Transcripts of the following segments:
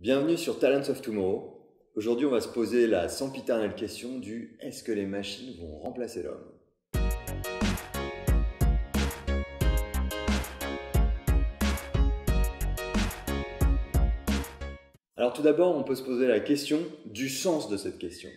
Bienvenue sur Talents of Tomorrow. Aujourd'hui, on va se poser la sempiternelle question du est-ce que les machines vont remplacer l'homme? Alors tout d'abord, on peut se poser la question du sens de cette question.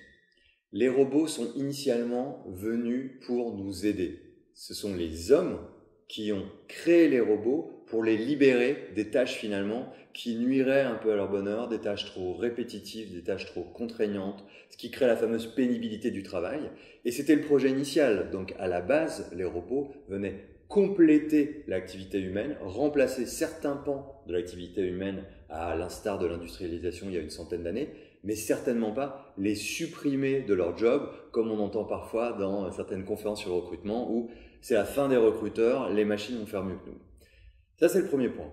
Les robots sont initialement venus pour nous aider. Ce sont les hommes qui ont créé les robots pour les libérer des tâches finalement qui nuiraient un peu à leur bonheur, des tâches trop répétitives, des tâches trop contraignantes, ce qui crée la fameuse pénibilité du travail. Et c'était le projet initial. Donc à la base, les robots venaient compléter l'activité humaine, remplacer certains pans de l'activité humaine à l'instar de l'industrialisation il y a une centaine d'années, mais certainement pas les supprimer de leur job, comme on entend parfois dans certaines conférences sur le recrutement, où c'est la fin des recruteurs, les machines vont faire mieux que nous. Ça, c'est le premier point.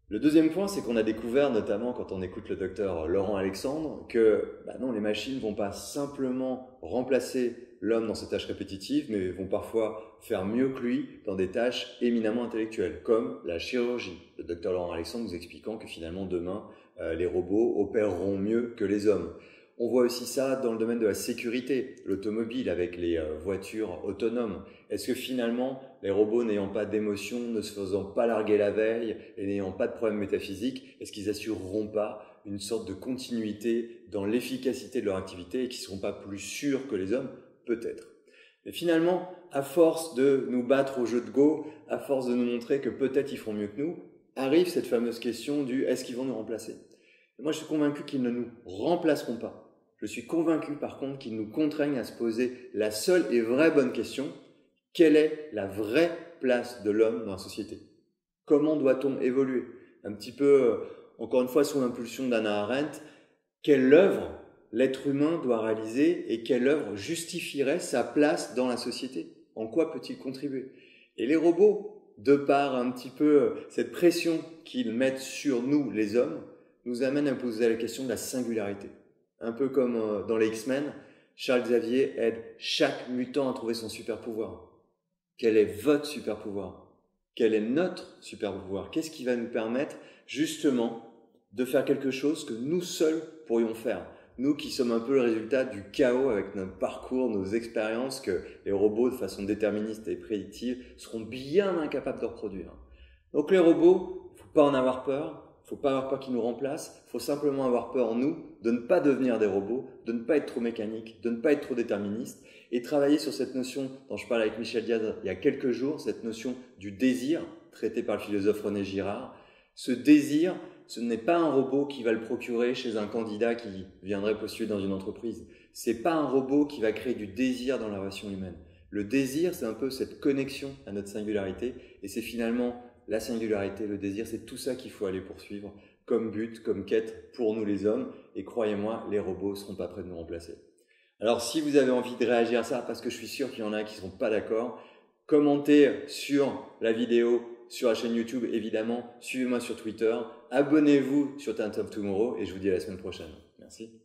Le deuxième point, c'est qu'on a découvert, notamment quand on écoute le docteur Laurent Alexandre, que non, les machines ne vont pas simplement remplacer l'homme dans ses tâches répétitives, mais vont parfois faire mieux que lui dans des tâches éminemment intellectuelles, comme la chirurgie. Le docteur Laurent Alexandre nous expliquant que finalement, demain, les robots opéreront mieux que les hommes. On voit aussi ça dans le domaine de la sécurité, l'automobile avec les voitures autonomes. Est-ce que finalement, les robots n'ayant pas d'émotion, ne se faisant pas larguer la veille et n'ayant pas de problème métaphysique, est-ce qu'ils assureront pas une sorte de continuité dans l'efficacité de leur activité et qu'ils ne seront pas plus sûrs que les hommes? Peut-être. Mais finalement, à force de nous battre au jeu de Go, à force de nous montrer que peut-être ils feront mieux que nous, arrive cette fameuse question du est-ce qu'ils vont nous remplacer? Et moi, je suis convaincu qu'ils ne nous remplaceront pas. Je suis convaincu par contre qu'ils nous contraignent à se poser la seule et vraie bonne question: quelle est la vraie place de l'homme dans la société? Comment doit-on évoluer? Un petit peu, encore une fois, sous l'impulsion d'Hannah Arendt, quelle œuvre l'être humain doit réaliser et quelle œuvre justifierait sa place dans la société? En quoi peut-il contribuer? Et les robots, de par un petit peu cette pression qu'ils mettent sur nous, les hommes, nous amènent à poser la question de la singularité. Un peu comme dans les X-Men, Charles Xavier aide chaque mutant à trouver son super pouvoir. Quel est votre super pouvoir? Quel est notre super pouvoir? Qu'est-ce qui va nous permettre justement de faire quelque chose que nous seuls pourrions faire? Nous qui sommes un peu le résultat du chaos avec notre parcours, nos expériences que les robots de façon déterministe et prédictive seront bien incapables de reproduire. Donc les robots, il ne faut pas en avoir peur. Il ne faut pas avoir peur qu'ils nous remplacent, il faut simplement avoir peur en nous de ne pas devenir des robots, de ne pas être trop mécaniques, de ne pas être trop déterministes et travailler sur cette notion dont je parlais avec Michel Diaz il y a quelques jours, cette notion du désir traitée par le philosophe René Girard. Ce désir, ce n'est pas un robot qui va le procurer chez un candidat qui viendrait postuler dans une entreprise. Ce n'est pas un robot qui va créer du désir dans la relation humaine. Le désir, c'est un peu cette connexion à notre singularité et c'est finalement la singularité, le désir, c'est tout ça qu'il faut aller poursuivre comme but, comme quête pour nous les hommes. Et croyez-moi, les robots ne seront pas prêts de nous remplacer. Alors si vous avez envie de réagir à ça, parce que je suis sûr qu'il y en a qui ne seront pas d'accord, commentez sur la vidéo, sur la chaîne YouTube évidemment, suivez-moi sur Twitter, abonnez-vous sur Talents of Tomorrow et je vous dis à la semaine prochaine. Merci.